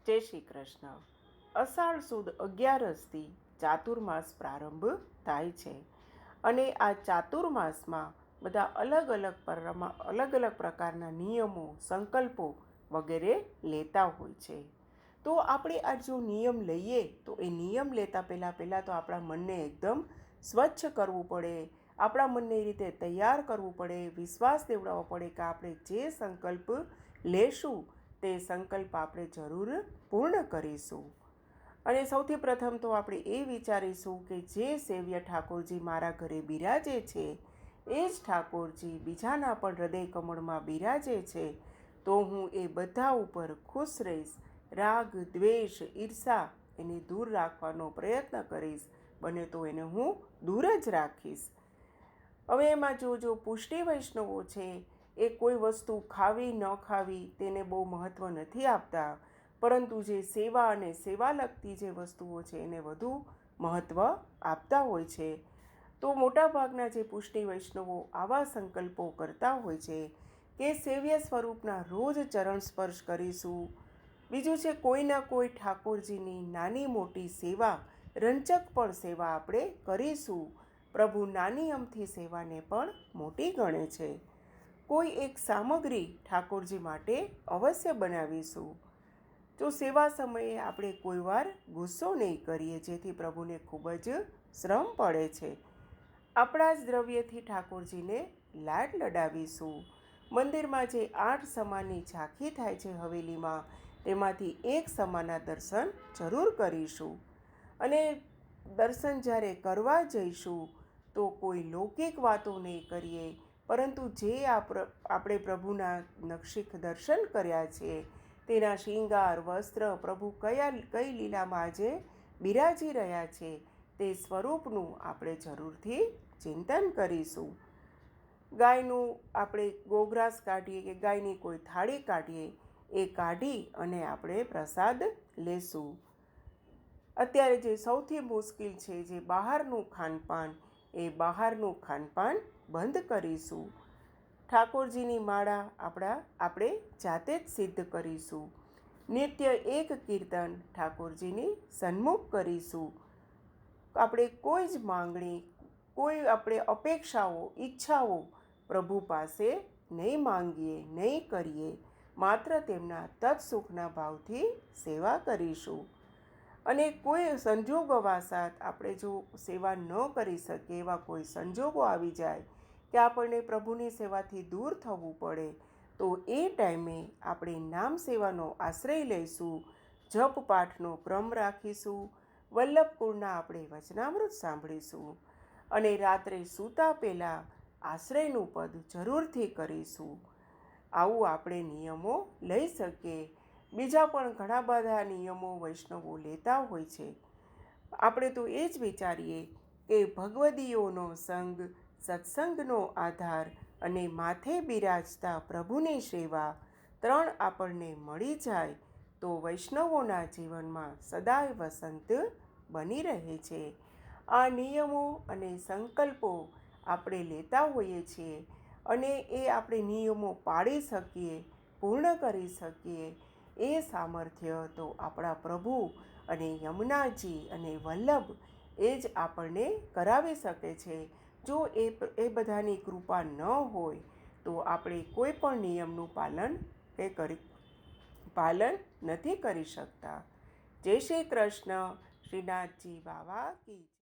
જય શ્રી કૃષ્ણ. અષાઢ સુદ 11થી ચાતુર્માસ પ્રારંભ થાય છે અને આ ચાતુર્માસમાં બધા અલગ અલગ પ્રકારના નિયમો, સંકલ્પો વગેરે લેતા હોય છે. તો આપણે આ જો નિયમ લઈએ તો એ નિયમ લેતા પહેલાં તો આપણા મનને એકદમ સ્વચ્છ કરવું પડે, આપણા મનને એ રીતે તૈયાર કરવું પડે, વિશ્વાસ દેવડાવવો પડે કે આપણે જે સંકલ્પ લેશું તે સંકલ્પ આપણે જરૂર પૂર્ણ કરીશું. અને સૌથી પ્રથમ તો આપણે એ વિચારીશું કે જે સેવ્ય ઠાકોરજી મારા ઘરે બિરાજે છે એ જ ઠાકોરજી બીજાના પણ હૃદય કમળમાં બિરાજે છે, તો હું એ બધા ઉપર ખુશ રહીશ. રાગ, દ્વેષ, ઈર્ષા એને દૂર રાખવાનો પ્રયત્ન કરીશ, બને તો એને હું દૂર જ રાખીશ. હવે એમાં જો પુષ્ટિ વૈષ્ણવો છે એ કોઈ વસ્તુ ખાવી ન ખાવી તેને બહુ મહત્ત્વ નથી આપતા, પરંતુ જે સેવા અને સેવા લગતી જે વસ્તુઓ છે એને વધુ મહત્ત્વ આપતા હોય છે. તો મોટાભાગના જે પુષ્ટિ વૈષ્ણવો આવા સંકલ્પો કરતા હોય છે કે સેવ્ય સ્વરૂપના રોજ ચરણ સ્પર્શ કરીશું. બીજું છે કોઈના કોઈ ઠાકોરજીની નાની મોટી સેવા, રંચક પણ સેવા આપણે કરીશું. પ્રભુ નાની અમથી સેવાને પણ મોટી ગણે છે. કોઈ એક સામગ્રી ઠાકોરજી માટે અવશ્ય બનાવીશું. જો સેવા સમયે આપણે કોઈ વાર ગુસ્સો નહીં કરીએ, જેથી પ્રભુને ખૂબ જ શ્રમ પડે છે. આપણા જ દ્રવ્યથી ઠાકોરજીને લાડ લડાવીશું. મંદિરમાં જે 8 સમાની ઝાંખી થાય છે હવેલીમાં, તેમાંથી એક સમાના દર્શન જરૂર કરીશું. અને દર્શન જ્યારે કરવા જઈશું તો કોઈ લૌકિક વાતો નહીં કરીએ, પરંતુ જે આપણે પ્રભુના નક્ષિક દર્શન કર્યા છે તેના શૃંગાર, વસ્ત્ર, પ્રભુ કઈ લીલામાં આજે બિરાજી રહ્યા છે તે સ્વરૂપનું આપણે જરૂરથી ચિંતન કરીશું. ગાયનું આપણે ગોગ્રાસ કાઢીએ કે ગાયની કોઈ થાળી કાઢીએ, એ કાઢી અને આપણે પ્રસાદ લેશું. અત્યારે જે સૌથી મુશ્કેલ છે જે બહારનું ખાનપાન, એ બહારનું ખાનપાન બંધ કરીશું. ઠાકોરજીની માળા આપણે જાતે જ સિદ્ધ કરીશું. નિત્ય એક કીર્તન ઠાકોરજીની સન્મુખ કરીશું. આપણે કોઈ જ માંગણી, કોઈ આપણે અપેક્ષાઓ, ઈચ્છાઓ પ્રભુ પાસે નહીં માંગીએ, નહીં કરીએ, માત્ર તેમના તત્સુખના ભાવથી સેવા કરીશું. અને કોઈ સંજોગોવશાત આપણે જો સેવા ન કરી શકીએ, એવા કોઈ સંજોગો આવી જાય કે આપણને પ્રભુની સેવાથી દૂર થવું પડે, તો એ ટાઈમે આપણે નામ સેવાનો આશ્રય લઈશું, જપ પાઠનો ક્રમ રાખીશું, વલ્લભકુળના આપણે વચનામૃત સાંભળીશું અને રાત્રે સૂતા પહેલાં આશ્રયનું પદ જરૂરથી કરીશું. આવું આપણે નિયમો લઈ શકીએ. બીજા પણ ઘણા બધા નિયમો વૈષ્ણવો લેતા હોય છે. આપણે તો એ જ વિચારીએ કે ભગવદીઓનો સંગ, સત્સંગનો આધાર અને માથે બિરાજતા પ્રભુની સેવા, 3 આપણને મળી જાય તો વૈષ્ણવોના જીવનમાં સદાય વસંત બની રહે છે. આ નિયમો અને સંકલ્પો આપણે લેતા હોઈએ છીએ અને એ આપણે નિયમો પાળી શકીએ, પૂર્ણ કરી શકીએ, એ સામર્થ્ય તો આપણા પ્રભુ અને યમુનાજી અને વલ્લભ એ જ આપણને કરાવી શકે છે. જો એ બધાની કૃપા ન હોય તો આપણે કોઈ પણ નિયમનું પાલન નથી કરી શકતા. જય શ્રી કૃષ્ણ. શ્રીનાથજી બાવા કી.